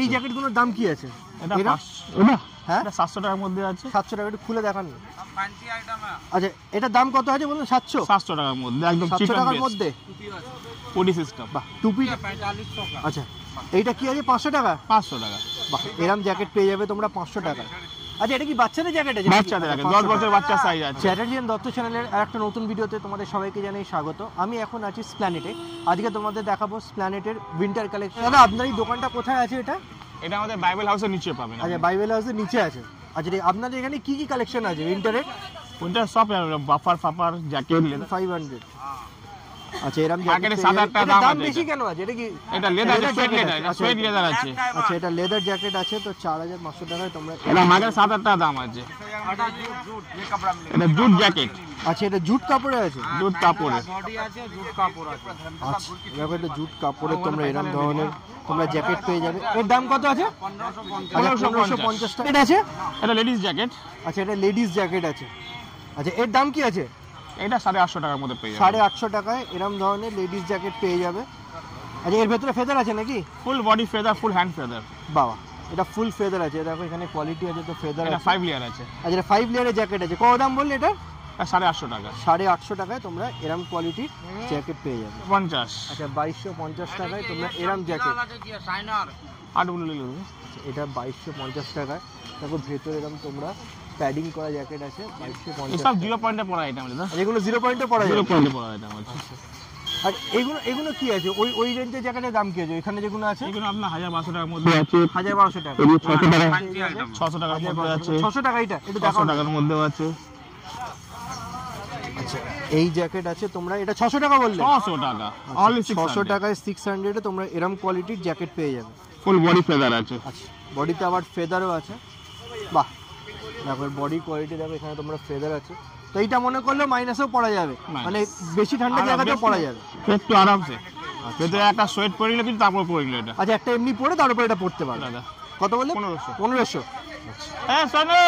এই জ্যাকেটগুলোর দাম কি আছে? এটা হ্যাঁ 700 টাকার মধ্যে আছে। 700 টাকা, একটু খুলে দেখান। আচ্ছা এটার দাম কত আছে বলুন? 700 টাকার মধ্যে, একদম 700 টাকার মধ্যে পুডি সিস্টেম। বাহ, টুপি 45 টাকা। আচ্ছা এইটা কি আছে? 500 টাকা। 500 টাকা। বাহ, এরকম জ্যাকেট পেয়ে যাবে তোমরা 500 টাকা। আচ্ছা এটা কি বাচ্চাদের জ্যাকেট আছে? বাচ্চাদের জ্যাকেট, 10 বছর বাচ্চা সাইজ আছে। চ্যাটার্জি দত্ত চ্যানেলের একটা নতুন ভিডিওতে তোমাদের সবাইকে জানাই স্বাগত। আমি এখন আছি স্প্ল্যানেটে। আজকে তোমাদের দেখাবো স্প্ল্যানেটের উইন্টার কালেকশন। দাদা আপনার এই দোকানটা কোথায় আছে? এটা আমাদের বাইবেল হাউসের নিচে পাবেন। আচ্ছা বাইবেল হাউসের নিচে আছে। আচ্ছা আপনাদের এখানে কি কি কালেকশন আছে উইন্টারের? উইন্টার সব বাফার ফাফার জ্যাকেট 500। আচ্ছা এরকম জ্যাকেট 7-8 টাকা দাম আছে। বেশি কেন আছে? এটা কি এটা লেদার জ্যাকেট, সুয়েড লেদার আছে। আচ্ছা এটা লেদার জ্যাকেট আছে, তো 4500 টাকায় তোমরা। এটা মার্কেট 7-8 টাকা দাম আছে। এটা জুট জ্যাকেট। আচ্ছা এটা জুট কাপড়ে আছে? জুট কাপড়ে বডি আছে, জুট কাপড় আছে। আচ্ছা এরকম একটা জুট কাপড়ে তোমরা এরকম ধরনের তোমরা জ্যাকেট পেয়ে যাবে। এর দাম কত আছে? 1550 টাকা। এটা আছে? এটা লেডিস জ্যাকেট। আচ্ছা এটা লেডিস জ্যাকেট আছে। আচ্ছা এর দাম কি আছে? এটা 850 টাকার মধ্যে পেয়ে যাবে। 850 টাকায় এরকম ধরনের লেডিস জ্যাকেট পেয়ে যাবে। আচ্ছা এর ভেতরে ফেদার আছে নাকি? Full body feather, full hand feather. বাবা এটা ফুল ফেদার আছে, দেখো এখানে কোয়ালিটি আছে, তো ফেদার এটা আছে। 5 লেয়ার আছে। আচ্ছা এটা 5 লেয়ারের জ্যাকেট আছে। কত দাম বললে এটা? 850 টাকা। 850 টাকায় তোমরা এরকম কোয়ালিটির জ্যাকেট পেয়ে যাবে। 50। আচ্ছা 2250 টাকায় তোমরা এরকম জ্যাকেট। এটা 2250 টাকায়। দেখো ভেতরে এরকম তোমরা প্যাডিং করা জ্যাকেট আছে 2250। সব 0 পয়েন্টে পড়া আইটেম আছে। এগুলো 0 পয়েন্টে পড়া যায়? 0 পয়েন্টে পড়া আইটেম আছে। আর এগুলো কি আছে? ওই রেঞ্জের জ্যাকেটের দাম কি আছে এখানে যেগুলো আছে? এগুলো আপনার 1200 টাকার মধ্যে আছে। 1200 টাকা। 600 টাকার মধ্যে আছে। 600 টাকা। এটা একটু 600 দেখাও। টাকার মধ্যেও আছে। আচ্ছা এই জ্যাকেট আছে তোমরা, এটা 600 টাকা বললে? 600 টাকা। অনলি 600 টাকায় 600 এ তোমরা এরকম কোয়ালিটির জ্যাকেট পেয়ে যাবে। ফুল বডি ফেদার আছে। আচ্ছা বডিতে আবার ফেদারও আছে। বাহ দেখো বডি কোয়ালিটি দেখো, এখানে তোমরা ফেদার আছে। তো এইটা মনে করলে মাইনাসেও পড়া যাবে, মানে বেশি ঠান্ডা জায়গাতেও পড়া যাবে একটু আরামসে। ভেতরে একটা সোয়েট পরে নিলে কিন্তু তারপর পরে নিলে এটা। আচ্ছা একটা এমনি পরে তার উপরে এটা পড়তে পারবে। দাদা কত বললে? 1500। হ্যাঁ শোনো,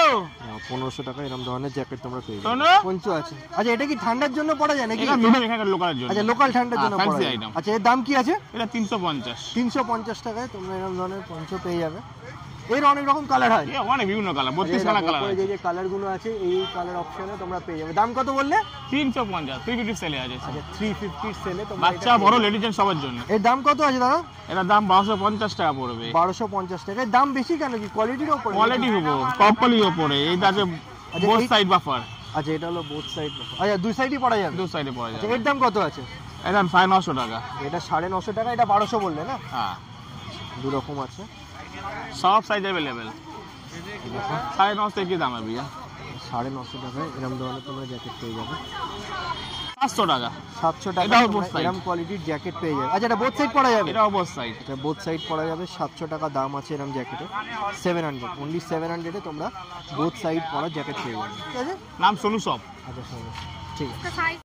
1500 টাকা এরকম ধরনের জ্যাকেট তোমরা পেয়ে যাবে। শোনো পঞ্চু আছে। আচ্ছা এটা কি ঠান্ডার জন্য পড়া যায় নাকি? এটা মিডিয়াম এখানকার লোকালের জন্য। আচ্ছা লোকাল ঠান্ডার জন্য পড়া যায়। আচ্ছা এর দাম কি আছে? এটা 350। 350 টাকায় তোমরা এরকম ধরনের পঞ্চু পেয়ে যাবে। এর অনেক রকম কালার হয়। অনেক বিভিন্ন কালার, 32 কালার আছে। যে কালারগুলো আছে এই কালার অপশনে তোমরা পেয়ে যাবে। দাম কত বললে? 350। 350 সেলে আছে। আচ্ছা 350 সেলে তোমরা। বাচ্চা বড় লেডিস জেন্টস সবার জন্য। এর দাম কত আছে দাদা? এটার দাম 1250 টাকা পড়বে। 1250 টাকা। দাম বেশি কেন? কি কোয়ালিটির উপরে? কোয়ালিটি হবে, প্রপারলি উপরে। এইটা আছে বোথ সাইড বাফার। আচ্ছা এটা হলো বোথ সাইড বাফার। আচ্ছা দুই সাইডই পড়া যাবে? দুই সাইডে পড়া যাবে। এর দাম কত আছে? এর দাম 950 টাকা। এটা 950 টাকা। এটা 1200 বললে না? হ্যাঁ দু রকম আছে, সব সাইজ अवेलेबल। 950 থেকে দাম है भैया। 950 টাকায় এরকম ধরনের তোমরা জ্যাকেট পেয়ে যাবে। 700 টাকা। 700 টাকা এরকম কোয়ালিটির জ্যাকেট পেয়ে যাবে। আচ্ছা এটা বোথ সাইড পড়া যাবে? এটাও বোথ সাইড। এটা বোথ সাইড পড়া যাবে। 700 টাকা দাম আছে এরকম জ্যাকেটে। 700 অনলি 700 এ তোমরা বোথ সাইড পড়া জ্যাকেট পেয়ে যাবে। ঠিক আছে, নাম সোনু শপ। আচ্ছা ঠিক আছে।